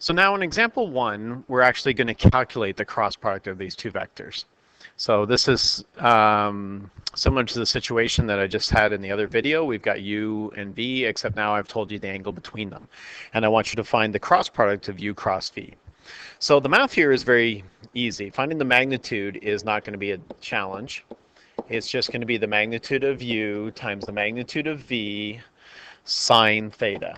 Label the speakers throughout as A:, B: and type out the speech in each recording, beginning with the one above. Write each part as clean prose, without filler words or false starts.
A: So now in example 1, we're actually going to calculate the cross product of these two vectors. So this is similar to the situation that I just had in the other video. We've got u and v, except now I've told you the angle between them. And I want you to find the cross product of u cross v. So the math here is very easy. Finding the magnitude is not going to be a challenge. It's just going to be the magnitude of u times the magnitude of v sine theta.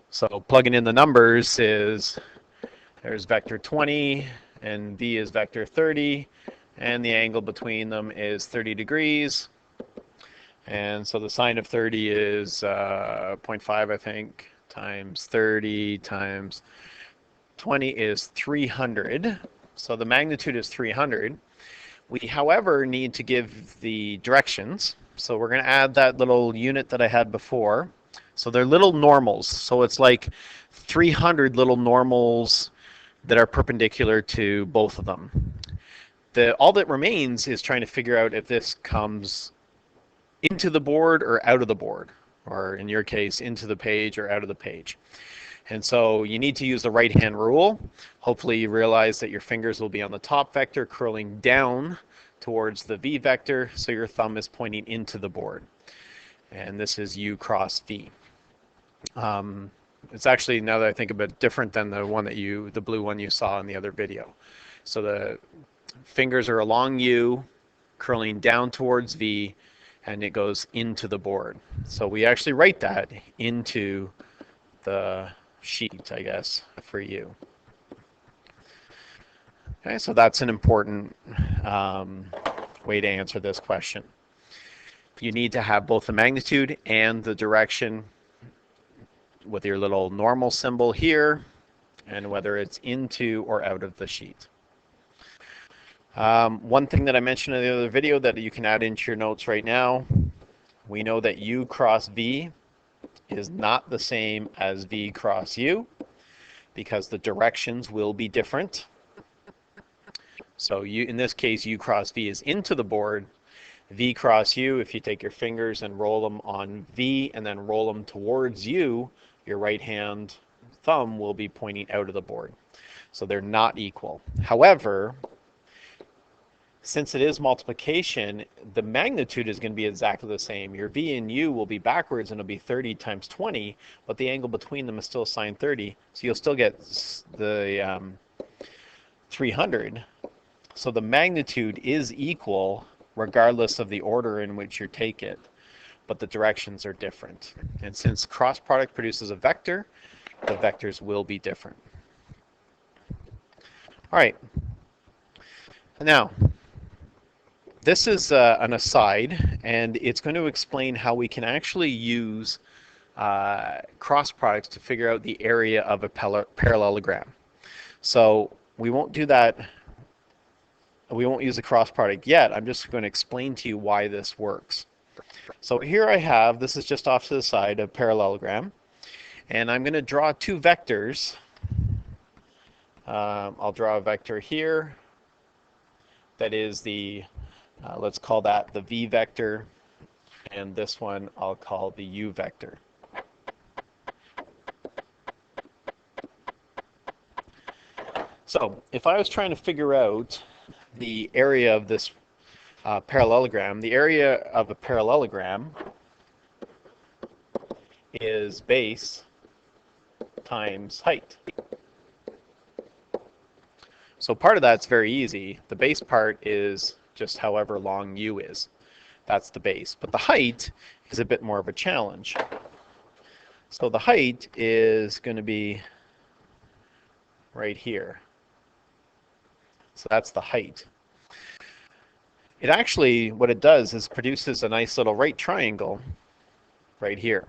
A: So plugging in the numbers is, there's vector 20, and v is vector 30, and the angle between them is 30 degrees. And so the sine of 30 is 0.5, I think, times 30 times 20 is 300. So the magnitude is 300. We, however, need to give the directions. So we're going to add that little unit that I had before. So they're little normals. So it's like 300 little normals that are perpendicular to both of them. All that remains is trying to figure out if this comes into the board or out of the board, or in your case, into the page or out of the page. And so you need to use the right-hand rule. Hopefully you realize that your fingers will be on the top vector curling down towards the v vector, so your thumb is pointing into the board. And this is u cross v. It's actually, now that I think about it, different than the one that the blue one you saw in the other video. So the fingers are along u, curling down towards v, and it goes into the board. So we actually write that into the sheet, I guess, for you. Okay, so that's an important way to answer this question. You need to have both the magnitude and the direction with your little normal symbol here, and whether it's into or out of the sheet. One thing that I mentioned in the other video that you can add into your notes right now, we know that u cross v is not the same as v cross u, because the directions will be different. So in this case, u cross v is into the board. V cross u, if you take your fingers and roll them on v and then roll them towards u, your right hand thumb will be pointing out of the board. So they're not equal. However, since it is multiplication, the magnitude is going to be exactly the same. Your v and u will be backwards, and it'll be 30 times 20, but the angle between them is still sine 30. So you'll still get the 300. So the magnitude is equal regardless of the order in which you take it, but the directions are different. And since cross product produces a vector, the vectors will be different. All right. Now, this is an aside, and it's going to explain how we can actually use cross products to figure out the area of a parallelogram. So we won't do that. We won't use the cross product yet. I'm just going to explain to you why this works. So here I have, this is just off to the side, a parallelogram. And I'm going to draw two vectors. I'll draw a vector here. That is the, let's call that the v vector. And this one I'll call the u vector. So if I was trying to figure out the area of this parallelogram, the area of a parallelogram is base times height. So part of that's very easy. The base part is just however long u is. That's the base. But the height is a bit more of a challenge. So the height is going to be right here. So that's the height. It actually, what it does is produces a nice little right triangle right here.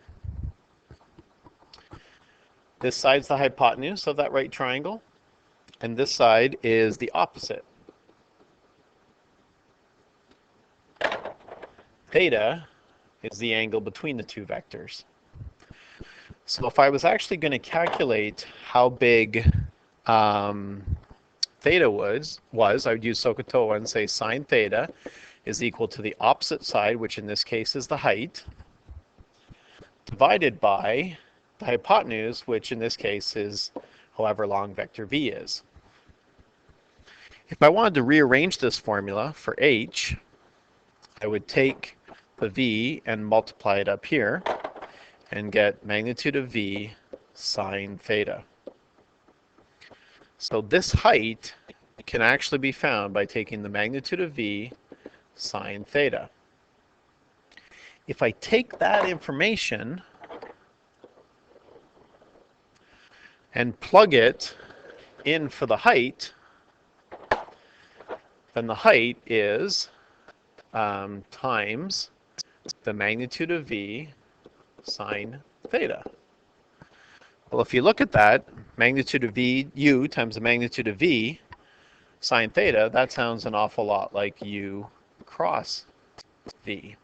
A: This side's the hypotenuse of that right triangle, and this side is the opposite. Theta is the angle between the two vectors. So if I was actually going to calculate how big theta was, I would use SOHCAHTOA and say sine theta is equal to the opposite side, which in this case is the height, divided by the hypotenuse, which in this case is however long vector v is. If I wanted to rearrange this formula for h, I would take the v and multiply it up here and get magnitude of v sine theta. So this height can actually be found by taking the magnitude of v sine theta. If I take that information and plug it in for the height, then the height is times the magnitude of v sine theta. Well, if you look at that, magnitude of v, u times the magnitude of v sine theta, that sounds an awful lot like u cross v.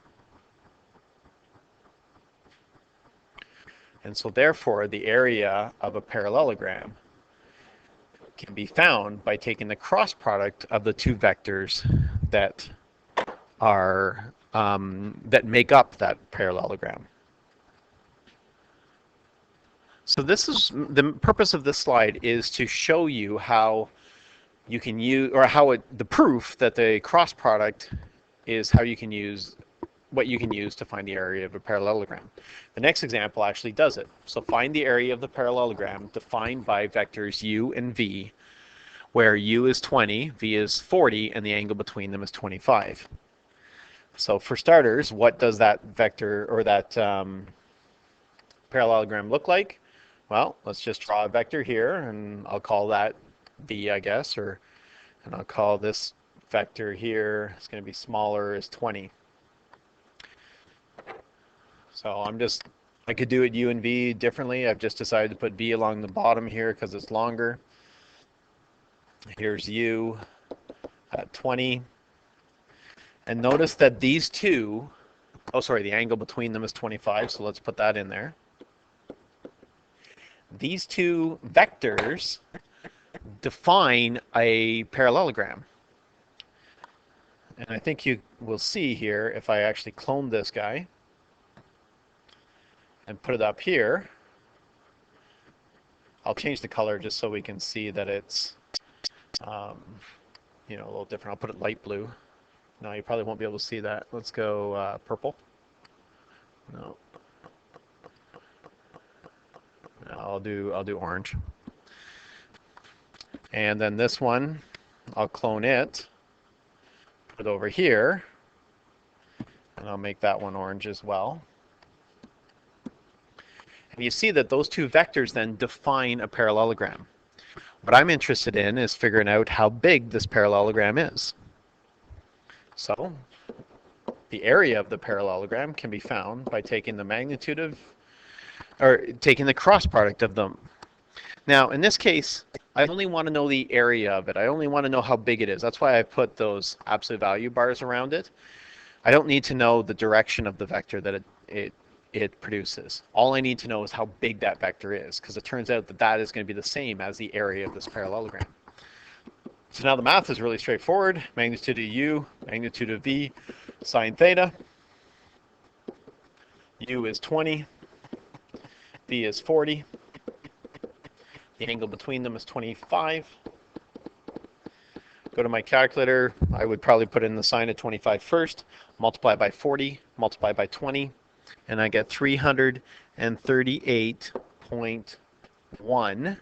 A: And so therefore, the area of a parallelogram can be found by taking the cross product of the two vectors that are that make up that parallelogram. So this is the purpose of this slide, is to show you how you can use, or how the proof that the cross product is how you can use, what you can use to find the area of a parallelogram. The next example actually does it. So find the area of the parallelogram defined by vectors u and v, where u is 20, v is 40, and the angle between them is 25. So for starters, what does that vector, or that parallelogram look like? Well, let's just draw a vector here, and I'll call that v, I guess, and I'll call this vector here, it's going to be smaller, is 20. So I could do it u and v differently. I've just decided to put v along the bottom here because it's longer. Here's u at 20. And notice that these two, the angle between them is 25, so let's put that in there. These two vectors define a parallelogram. And I think you will see here, if I actually clone this guy and put it up here, I'll change the color just so we can see that it's a little different. I'll put it light blue. No, you probably won't be able to see that. Let's go purple. No. I'll do orange. And then this one, I'll clone it, put it over here, and I'll make that one orange as well. And you see that those two vectors then define a parallelogram. What I'm interested in is figuring out how big this parallelogram is. So the area of the parallelogram can be found by taking the magnitude of, or taking the cross product of them. Now, in this case, I only want to know the area of it. I only want to know how big it is. That's why I put those absolute value bars around it. I don't need to know the direction of the vector that it produces. All I need to know is how big that vector is, because it turns out that that is going to be the same as the area of this parallelogram. So now the math is really straightforward. Magnitude of u, magnitude of v, sine theta. U is 20, v is 40. The angle between them is 25. Go to my calculator. I would probably put in the sine of 25 first, multiply by 40, multiply by 20, and I get 338.1.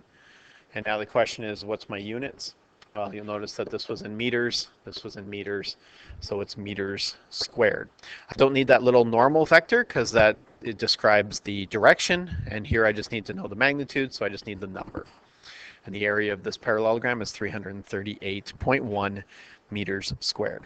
A: And now the question is, what's my units? Well, you'll notice that this was in meters, this was in meters, so it's meters squared. I don't need that little normal vector because it describes the direction, and here I just need to know the magnitude, so I just need the number. And the area of this parallelogram is 338.1 meters squared.